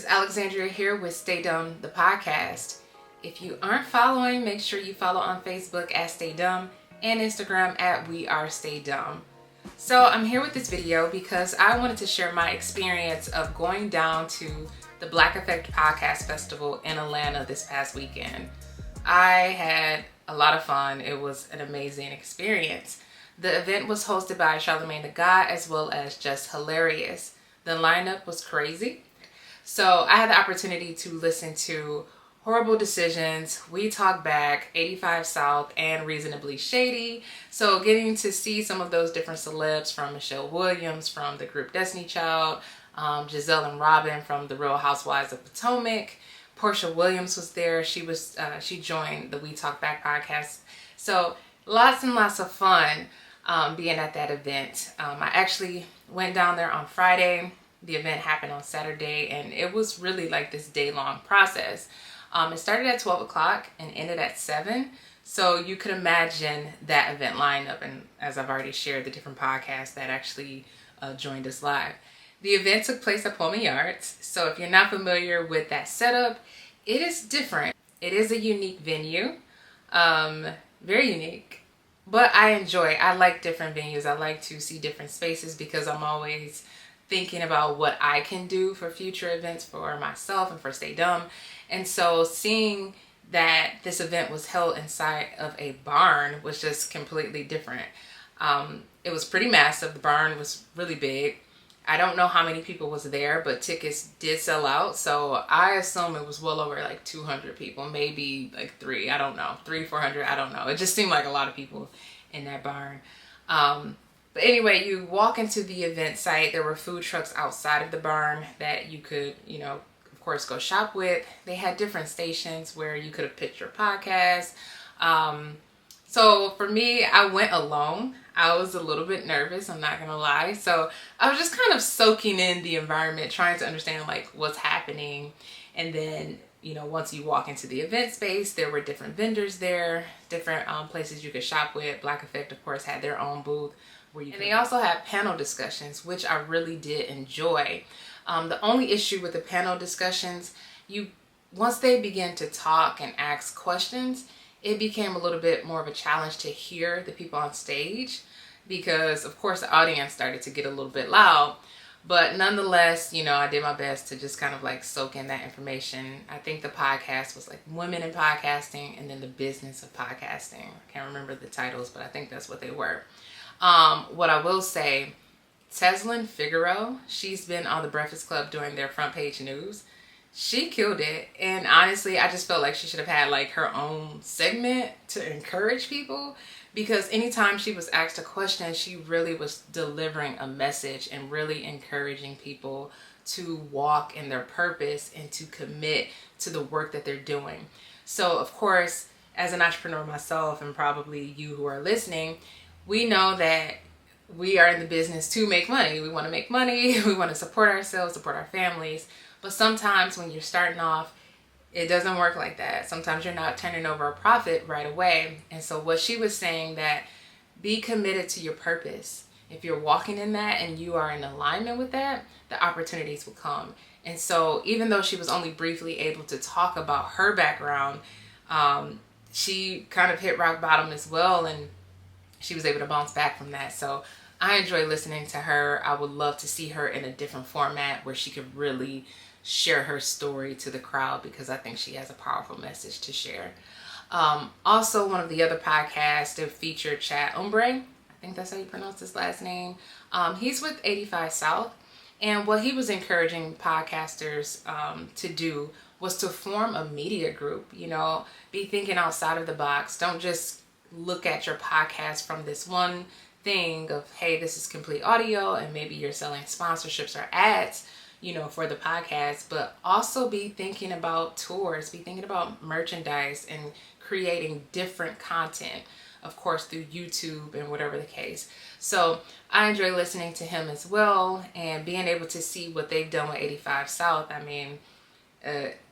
is Alexandria here with Stay Dumb, the podcast. If you aren't following, make sure you follow on Facebook at Stay Dumb and Instagram at We Are Stay Dumb. So I'm here with this video because I wanted to share my experience of going down to the Black Effect Podcast Festival in Atlanta this past weekend. I had a lot of fun. It was an amazing experience. The event was hosted by Charlamagne the God as well as Just Hilarious. The lineup was crazy. So I had the opportunity to listen to Horrible Decisions, We Talk Back, 85 South, and Reasonably Shady. So getting to see some of those different celebs, from Michelle Williams from the group Destiny Child, Giselle and Robin from the Real Housewives of Potomac. Portia Williams was there. She joined the We Talk Back podcast. So lots and lots of fun being at that event. I actually went down there on Friday. The event happened on Saturday, and it was really like this day-long process. It started at 12 o'clock and ended at 7. So you could imagine that event lineup, and as I've already shared, the different podcasts that actually joined us live. The event took place at Pullman Yards. So if you're not familiar with that setup, it is different. It is a unique venue, very unique. But I like different venues. I like to see different spaces because I'm always thinking about what I can do for future events for myself and for Stay Dumb. And so seeing that this event was held inside of a barn was just completely different. It was pretty massive. The barn was really big. I don't know how many people was there, but tickets did sell out. So I assume it was well over like 200 people, maybe like 400, I don't know. It just seemed like a lot of people in that barn. But anyway, you walk into the event site. There were food trucks outside of the barn that you could, of course, go shop with. They had different stations where you could have pitched your podcast. So for me, I went alone. I was a little bit nervous, I'm not gonna lie. So I was just kind of soaking in the environment, trying to understand like what's happening. And then, once you walk into the event space, there were different vendors there, different places you could shop with. Black Effect, of course, had their own booth. And they also had panel discussions, which I really did enjoy. The only issue with the panel discussions, once they began to talk and ask questions, it became a little bit more of a challenge to hear the people on stage because, of course, the audience started to get a little bit loud. But nonetheless, I did my best to just kind of like soak in that information. I think the podcast was like Women in Podcasting and then the Business of Podcasting. I can't remember the titles, but I think that's what they were. What I will say, Teslin Figaro, she's been on the Breakfast Club doing their front page news. She killed it. And honestly, I just felt like she should have had like her own segment to encourage people, because anytime she was asked a question, she really was delivering a message and really encouraging people to walk in their purpose and to commit to the work that they're doing. So of course, as an entrepreneur myself, and probably you who are listening, we know that we are in the business to make money. We want to make money. We want to support ourselves, support our families. But sometimes when you're starting off, it doesn't work like that. Sometimes you're not turning over a profit right away. And so what she was saying, that be committed to your purpose. If you're walking in that and you are in alignment with that, the opportunities will come. And so even though she was only briefly able to talk about her background, she kind of hit rock bottom as well. And she was able to bounce back from that. So I enjoy listening to her. I would love to see her in a different format where she could really share her story to the crowd, because I think she has a powerful message to share. Also, one of the other podcasts that featured Chad Umbre, I think that's how you pronounce his last name. He's with 85 South. And what he was encouraging podcasters to do was to form a media group, be thinking outside of the box. Don't just look at your podcast from this one thing of, hey, this is complete audio and maybe you're selling sponsorships or ads, for the podcast, but also be thinking about tours, be thinking about merchandise and creating different content, of course, through YouTube and whatever the case. So I enjoy listening to him as well, and being able to see what they've done with 85 South. I mean,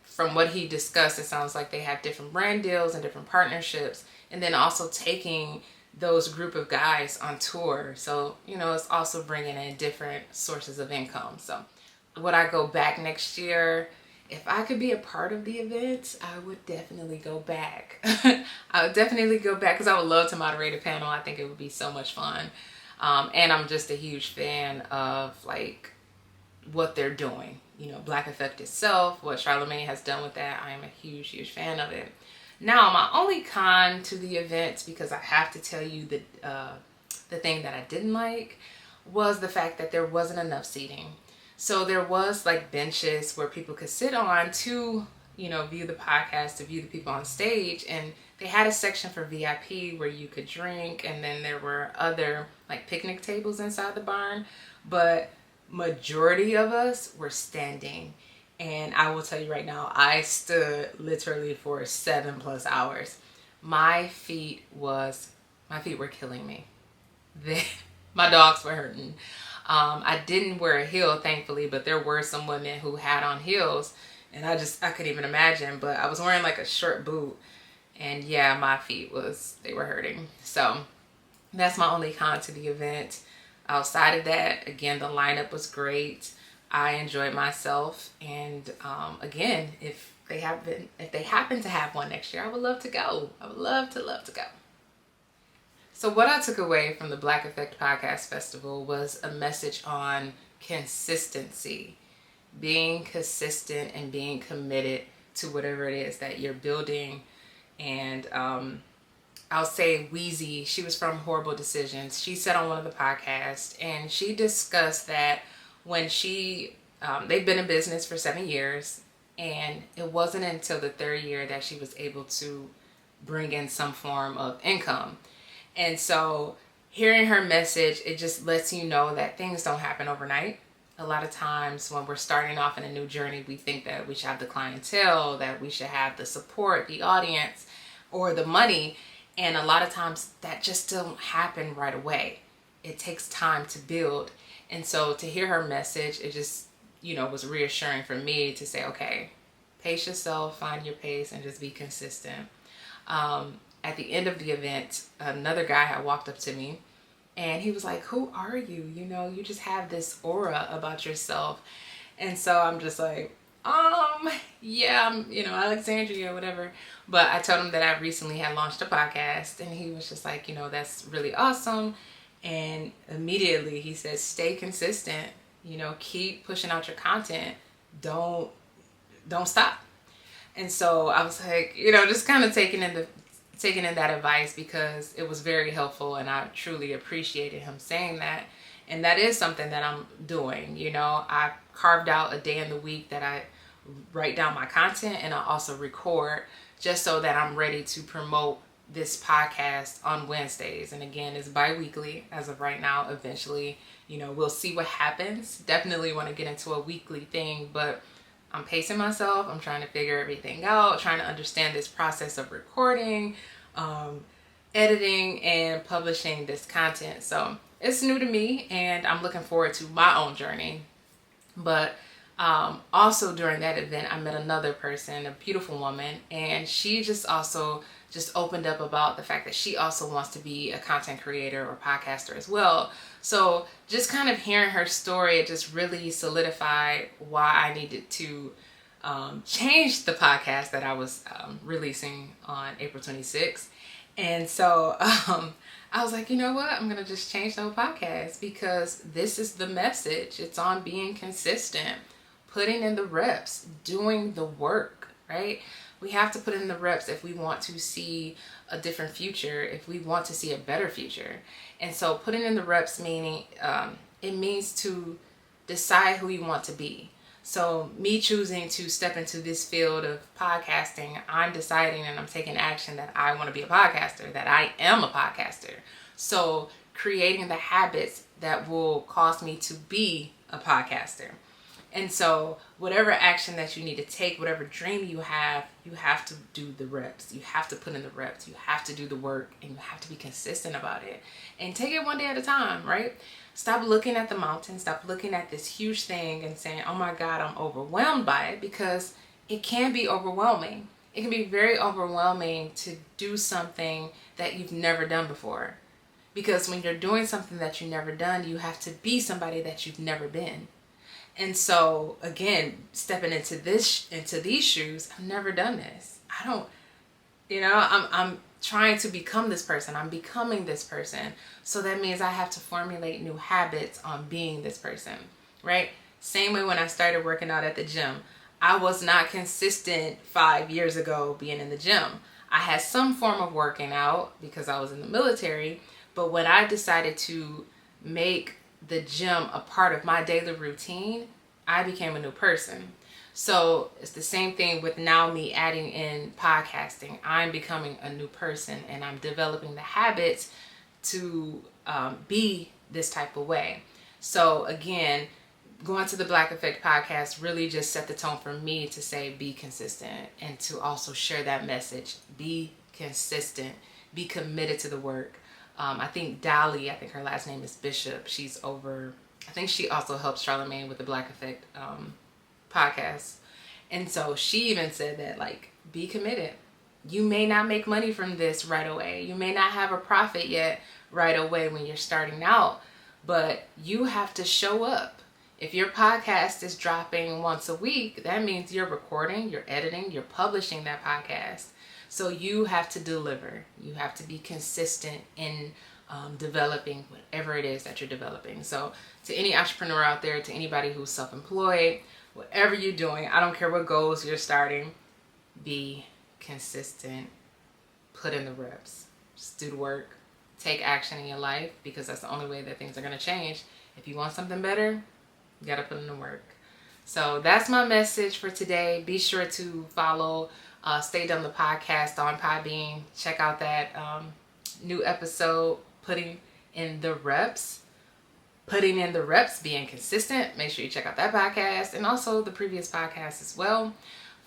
from what he discussed, it sounds like they have different brand deals and different partnerships, and then also taking those group of guys on tour. So, it's also bringing in different sources of income. So would I go back next year? If I could be a part of the event, I would definitely go back. I would definitely go back because I would love to moderate a panel. I think it would be so much fun. And I'm just a huge fan of like what they're doing. You know, Black Effect itself, what Charlamagne has done with that. I am a huge, huge fan of it. Now, my only con to the event, because I have to tell you the thing that I didn't like, was the fact that there wasn't enough seating. So there was like benches where people could sit on to, you know, view the podcast, to view the people on stage. And they had a section for VIP where you could drink. And then there were other like picnic tables inside the barn. But majority of us were standing. And I will tell you right now, I stood literally for 7+ hours. My feet were killing me. My dogs were hurting. I didn't wear a heel, thankfully, but there were some women who had on heels, and I couldn't even imagine. But I was wearing like a short boot, and yeah, my feet they were hurting. So that's my only con to the event. Outside of that, again, the lineup was great. I enjoyed myself, and again, if they happen to have one next year, I would love to go. I would love to go. So what I took away from the Black Effect Podcast Festival was a message on consistency, being consistent and being committed to whatever it is that you're building. And I'll say Wheezy, she was from Horrible Decisions. She said on one of the podcasts, and she discussed that when they've been in business for 7 years, and it wasn't until the 3rd year that she was able to bring in some form of income. And so hearing her message, it just lets you know that things don't happen overnight. A lot of times when we're starting off in a new journey, we think that we should have the clientele, that we should have the support, the audience, or the money. And a lot of times that just don't happen right away. It takes time to build. And so to hear her message, it just, you know, was reassuring for me to say, okay, pace yourself, find your pace, and just be consistent. At the end of the event, another guy had walked up to me, and he was like, who are you? You know, you just have this aura about yourself. And so I'm just like, yeah, I'm, you know, Alexandria, whatever. But I told him that I recently had launched a podcast, and he was just like, you know, that's really awesome. And immediately he said, stay consistent, you know, keep pushing out your content. Don't stop. And so I was like, you know, just kind of taking in that advice, because it was very helpful, and I truly appreciated him saying that. And that is something that I'm doing. You know, I carved out a day in the week that I write down my content, and I also record, just so that I'm ready to promote this podcast on Wednesdays. And again, it's bi-weekly as of right now. Eventually, you know, we'll see what happens. Definitely want to get into a weekly thing, but I'm pacing myself. I'm trying to figure everything out, trying to understand this process of recording, editing, and publishing this content. So it's new to me, and I'm looking forward to my own journey. But also during that event, I met another person, a beautiful woman, and she just opened up about the fact that she also wants to be a content creator or podcaster as well. So just kind of hearing her story, it just really solidified why I needed to change the podcast that I was releasing on April 26th. And so I was like, you know what? I'm going to just change the whole podcast, because this is the message. It's on being consistent, putting in the reps, doing the work, right? We have to put in the reps if we want to see a different future, if we want to see a better future. And so putting in the reps meaning, it means to decide who you want to be. So me choosing to step into this field of podcasting, I'm deciding and I'm taking action that I want to be a podcaster, that I am a podcaster. So creating the habits that will cause me to be a podcaster. And so whatever action that you need to take, whatever dream you have to do the reps. You have to put in the reps. You have to do the work, and you have to be consistent about it. And take it one day at a time, right? Stop looking at the mountain. Stop looking at this huge thing and saying, oh my God, I'm overwhelmed by it, because it can be overwhelming. It can be very overwhelming to do something that you've never done before. Because when you're doing something that you've never done, you have to be somebody that you've never been. And so again, stepping into these shoes, I've never done this. I don't, I'm trying to become this person. I'm becoming this person. So that means I have to formulate new habits on being this person, right? Same way when I started working out at the gym. I was not consistent 5 years ago being in the gym. I had some form of working out because I was in the military, but when I decided to make the gym a part of my daily routine, I became a new person. So it's the same thing with now me adding in podcasting. I'm becoming a new person and I'm developing the habits to be this type of way. So again, going to the Black Effect podcast really just set the tone for me to say be consistent and to also share that message. Be consistent. Be committed to the work. I think Dolly, I think her last name is Bishop. She's over, I think she also helps Charlamagne with the Black Effect podcast. And so she even said that, like, be committed. You may not make money from this right away. You may not have a profit yet right away when you're starting out, but you have to show up. If your podcast is dropping once a week, that means you're recording, you're editing, you're publishing that podcast. So you have to deliver. You have to be consistent in developing whatever it is that you're developing. So to any entrepreneur out there, to anybody who's self-employed, whatever you're doing, I don't care what goals you're starting, be consistent. Put in the reps. Just do the work. Take action in your life, because that's the only way that things are going to change. If you want something better, you got to put in the work. So that's my message for today. Be sure to follow Stay Dumb the podcast on Podbean. Check out that new episode, Putting in the Reps. Putting in the Reps, being consistent. Make sure you check out that podcast and also the previous podcast as well.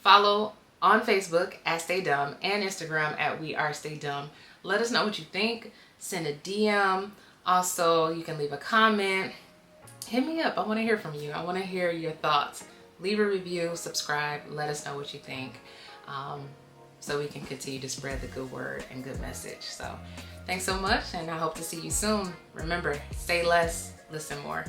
Follow on Facebook at Stay Dumb and Instagram at We Are Stay Dumb. Let us know what you think. Send a DM. Also, you can leave a comment. Hit me up. I want to hear from you. I want to hear your thoughts. Leave a review, subscribe, let us know what you think, so we can continue to spread the good word and good message. So thanks so much, and I hope to see you soon. Remember, say less, listen more.